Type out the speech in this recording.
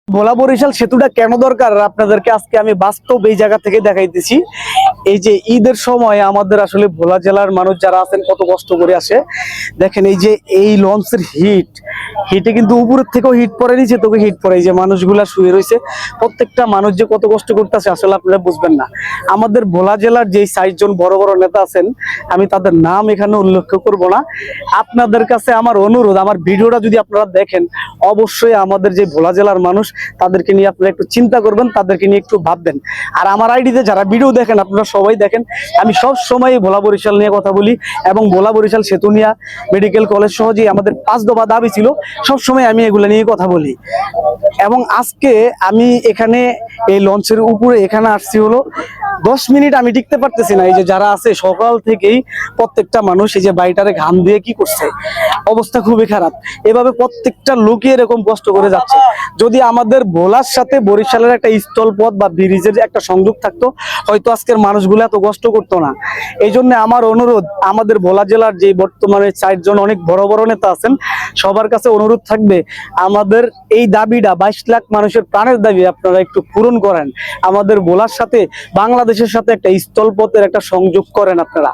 ভোলা বরিশাল সেতুটা কেন দরকার আপনাদেরকে আজকে আমি বাস্তব এই জায়গা থেকে দেখাইতেছি। এই যে ঈদের সময় আমাদের আসলে ভোলা জেলার মানুষ যারা আছেন কত কষ্ট করে আসে। দেখেন এই যে এই লঞ্চের হিটে কিন্তু উপরের থেকেও হিট পড়ে, নিচে তোকে হিট পড়ে। এই যে মানুষগুলা শুয়ে রয়েছে, প্রত্যেকটা মানুষ যে কত কষ্ট করতেছে আসলে আপনারা বুঝবেন না। আমাদের ভোলা জেলার যে 60 জন বড় বড় নেতা আছেন, আমি তাদের নাম এখানে উল্লেখ করব না। আপনাদের কাছে আমার অনুরোধ, আমার ভিডিওটা যদি আপনারা দেখেন, অবশ্যই আমাদের যে ভোলা জেলার মানুষ তাদেরকে নিয়ে আপনারা একটু চিন্তা করবেন, তাদেরকে নিয়ে একটু ভাববেন। আর আমার আইডিতে যারা ভিডিও দেখেন আপনারা সবাই দেখেন, আমি সব সময় ভোলা বরিশাল নিয়ে কথা বলি এবং ভোলা বরিশাল সেতু নিয়ে, মেডিকেল কলেজ সহ যে আমাদের 5 দফা দাবি ছিল, সব সময় আমি এগুলো নিয়ে কথা বলি। এবং আজকে আমি এখানে এই লঞ্চের উপরে এখানে আসছি হলো 10 মিনিট, আমি টিকতে পারতেছি না। এই যে যারা আছে সকাল থেকেই প্রত্যেকটা মানুষ এই যে বাড়িটারে ঘাম দিয়ে কি করছে, অবস্থা খুবই খারাপ। এভাবে প্রত্যেকটা লোকই এরকম কষ্ট করে যাচ্ছে। যদি আমাদের ভোলার সাথে বরিশালের একটা স্থলপথ বা ব্রিজের একটা সংযোগ থাকতো, হয়তো আজকের মানুষগুলো এত কষ্ট করতো না। এই জন্য আমার অনুরোধ, আমাদের ভোলা জেলার যে বর্তমানে 4 জন অনেক বড় বড় নেতা আছেন, সবার কাছে অনুরোধ থাকবে, আমাদের এই দাবিটা 22 লাখ মানুষের প্রাণের দাবি আপনারা একটু পূরণ করেন। আমাদের ভোলার সাথে বাংলাদেশের সাথে একটা স্থলপথের একটা সংযোগ করেন আপনারা।